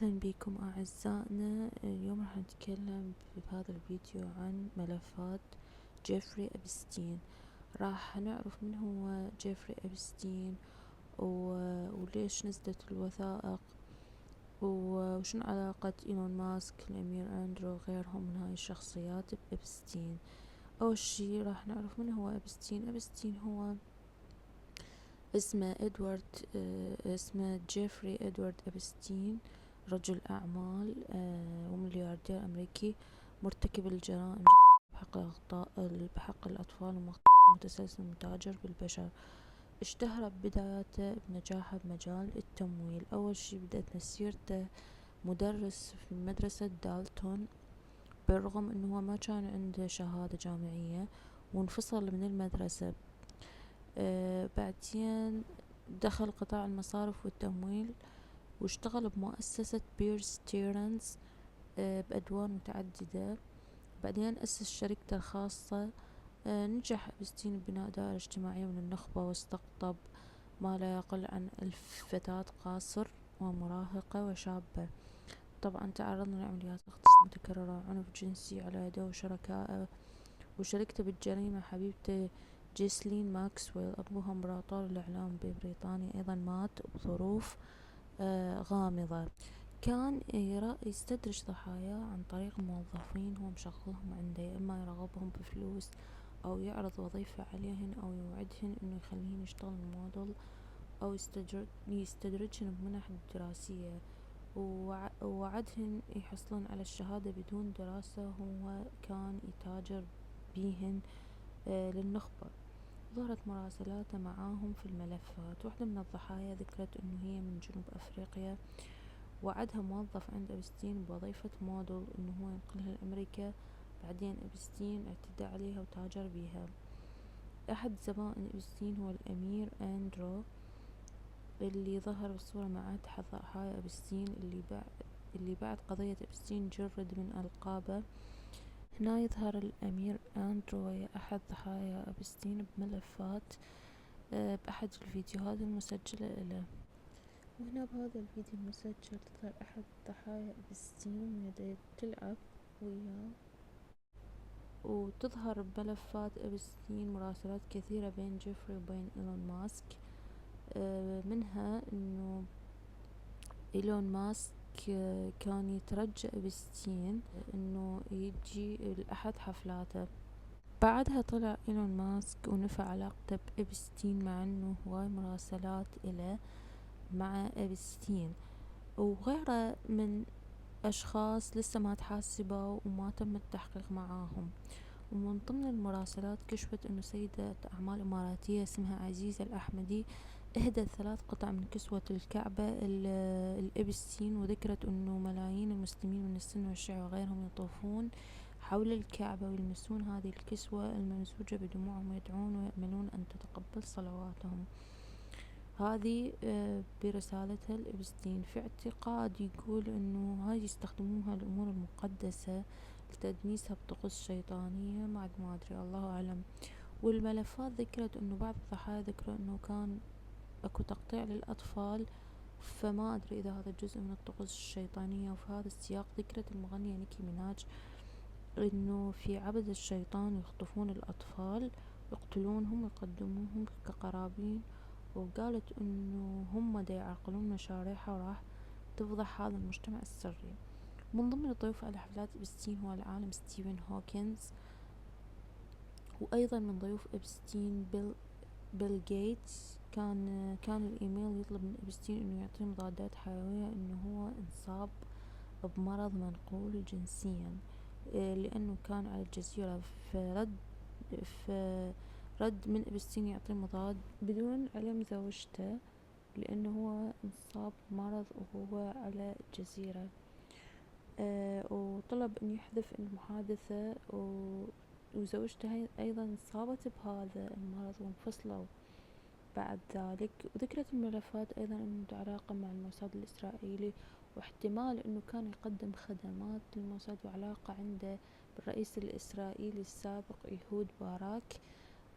أهلا بكم أعزائنا. اليوم راح نتكلم بهذا الفيديو عن ملفات جيفري أبستين. راح نعرف من هو جيفري أبستين وليش نزلت الوثائق وشنو علاقة إيلون ماسك الأمير أندرو وغيرهم من هاي الشخصيات بأبستين. أول شي راح نعرف من هو أبستين. أبستين هو اسمه اسمه جيفري إدوارد أبستين، رجل أعمال وملياردير أمريكي مرتكب الجرائم بحق الأطفال ومتسلسل متاجر بالبشر. اشتهر بداياته بنجاحه بمجال التمويل. أول شي بدأت مسيرته مدرس في مدرسة دالتون، بالرغم أنه ما كان عنده شهادة جامعية، وانفصل من المدرسة. بعدين دخل قطاع المصارف والتمويل واشتغل بمؤسسة بير ستيرنز بأدوار متعددة. بعدين أسس شركته الخاصة. نجح أبستين ببناء دائرة اجتماعية من النخبة، واستقطب ما لا يقل عن 1000 فتاة قاصر ومراهقة وشابة. طبعا تعرضنا لعمليات اغتصاب متكررة وعنف جنسي على يده وشركائه. وشاركته بالجريمة حبيبته جيسلين ماكسويل، أبوها إمبراطور الإعلام ببريطانيا، أيضا مات بظروف غامضة. كان يستدرج ضحاياه عن طريق موظفين هو مشغلهم عنده، يا إما يرغبهم بفلوس أو يعرض وظيفة عليهن أو يوعدهن إنه يخليهن يشتغلن موديل أو يستدرجهن بمنح دراسية، ووعدهن يحصلن على الشهادة بدون دراسة. هو كان يتاجر بيهن للنخبة. ظهرت مراسلاته معاهم في الملفات. واحدة من الضحايا ذكرت أنه هي من جنوب أفريقيا، وعدها موظف عند أبستين بوظيفة موديل أنه هو ينقلها لأمريكا. بعدين أبستين اعتدى عليها وتاجر بيها. أحد زبائن أبستين هو الأمير أندرو، اللي ظهر بالصورة مع أحد ضحايا أبستين اللي بعد قضية أبستين جرد من ألقابه. هنا يظهر الأمير أندرو ويا أحد ضحايا أبستين بملفات بأحد الفيديوهات المسجلة له. وهنا بهذا الفيديو المسجل تظهر أحد ضحايا أبستين تلعب وياه، وتظهر بملفات أبستين مراسلات كثيرة بين جيفري وبين إيلون ماسك. منها أنه إيلون ماسك كان يترجى أبستين أنه يجي لأحد حفلاته. بعدها طلع إيلون ماسك ونفى علاقته بأبستين، مع أنه هواي مراسلات إله مع أبستين وغيره من أشخاص لسه ما تحاسبوا وما تم التحقيق معاهم. ومن ضمن المراسلات كشفت أنه سيدة أعمال إماراتية اسمها عزيزة الأحمدي أهدت 3 قطع من كسوة الكعبة الأبستين، وذكرت أنه ملايين المسلمين من السنة والشيعة وغيرهم يطوفون حول الكعبة ويلمسون هذه الكسوة الممزوجة بدموعهم ويدعون ويأملون أن تتقبل صلواتهم. هذه برسالتها لأبستين، في اعتقاد يقول أنه هاي يستخدموها الأمور المقدسة لتدنيسها بطقوس شيطانية، ما أدري الله أعلم. والملفات ذكرت أنه بعض الضحايا ذكروا أنه كان أكو تقطيع للأطفال، فما أدري إذا هذا جزء من الطقوس الشيطانية. وفي هذا السياق ذكرت المغنية نيكي ميناج أنه في عبد الشيطان يخطفون الأطفال يقتلونهم ويقدموهم كقرابين، وقالت أنه هم دا يعرقلون مشاريعها وراح تفضح هذا المجتمع السري. من ضمن الضيوف على حفلات أبستين هو العالم ستيفن هوكنز، وأيضا من ضيوف أبستين بيل جيتس. كان الإيميل يطلب من أبستين أنه يعطيه مضادات حيوية أنه هو انصاب بمرض منقول جنسيا، لأنه كان على الجزيرة. فرد من أبستين يعطيه مضاد بدون علم زوجته، لأنه هو انصاب بمرض وهو على الجزيرة. وطلب أن يحذف المحادثة، وزوجته أيضا انصابت بهذا المرض وانفصلوا بعد ذلك. وذكرت الملفات أيضا أنه علاقة مع الموساد الإسرائيلي، واحتمال أنه كان يقدم خدمات للموساد وعلاقة عنده بالرئيس الإسرائيلي السابق يهود باراك.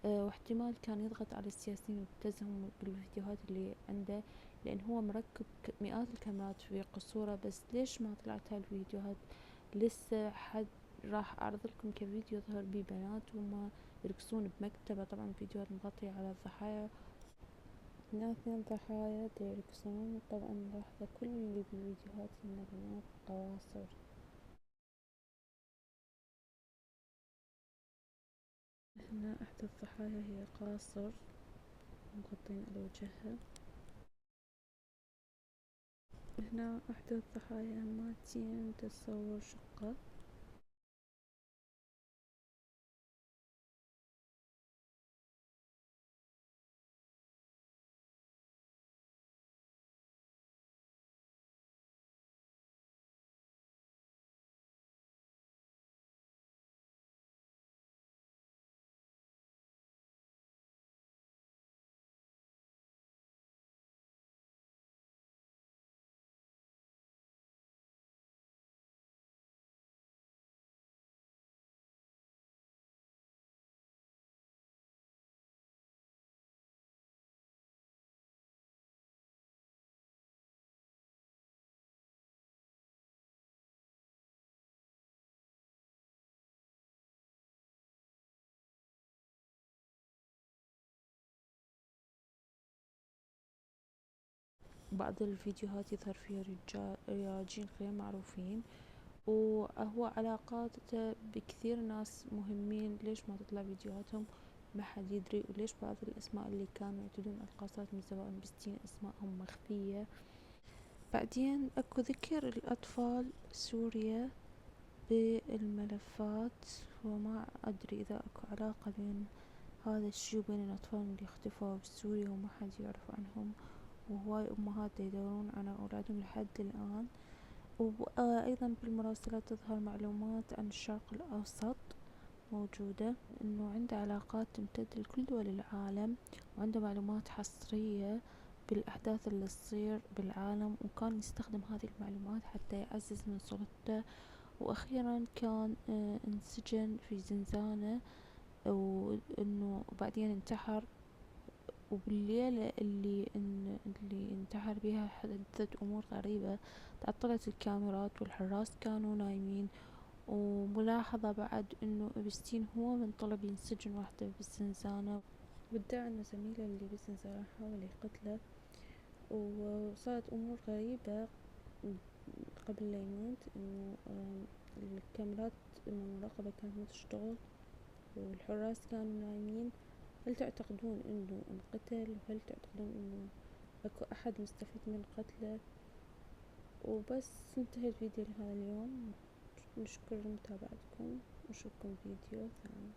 واحتمال كان يضغط على السياسيين ويبتزهم بالفيديوهات اللي عنده لأن هو مركب مئات الكاميرات في قصوره. بس ليش ما طلعت هالفيديوهات؟ لسه حد راح أعرض لكم كفيديو ظهر بيه بنات وما يرقصون بمكتبة، طبعا فيديوهات مغطية على الضحايا، هنا 2 ضحايا يرقصون. طبعا ملاحظة كل اللي بالفيديوهات هن بنات قواصر. هنا إحدى الضحايا هي قاصر مغطين على وجهها. هنا إحدى الضحايا ماتين تصور شقة. بعض الفيديوهات يظهر فيها رياجين غير معروفين، وهو علاقاته بكثير ناس مهمين. ليش ما تطلع فيديوهاتهم؟ ما حد يدري. وليش بعض الأسماء اللي كانوا يعتدون على القاصرات من زمان بستين أسمائهم مخفية. بعدين أكو ذكر الأطفال سوريا بالملفات، وما أدري إذا أكو علاقة بين هذا الشي وبين الأطفال اللي اختفوا بسوريا وما حد يعرف عنهم، وهواي أمهات يدورون على أولادهم لحد الآن. وأيضا بالمراسلات تظهر معلومات عن الشرق الأوسط موجودة، إنه عنده علاقات تمتد لكل دول العالم، وعنده معلومات حصرية بالأحداث اللي تصير بالعالم، وكان يستخدم هذه المعلومات حتى يعزز من سلطته. وأخيرا كان انسجن في زنزانة، وإنه بعدين انتحر. وبالليلة اللي انتحر بيها حدثت أمور غريبة. تعطلت الكاميرات والحراس كانوا نايمين. وملاحظة بعد انه ابستين هو من طلب ينسجن وحده بالزنزانة، وادعى انه زميله اللي بالزنزانة حاول يقتله. وصارت امور غريبة قبل لا يموت، انه الكاميرات المراقبة كانت ما تشتغل والحراس كانوا نايمين. هل تعتقدون انه انقتل؟ وهل تعتقدون انه اكو احد مستفيد من قتله؟ وبس انتهى الفيديو لهذا اليوم. نشكر متابعتكم، نشوفكم فيديو ثاني.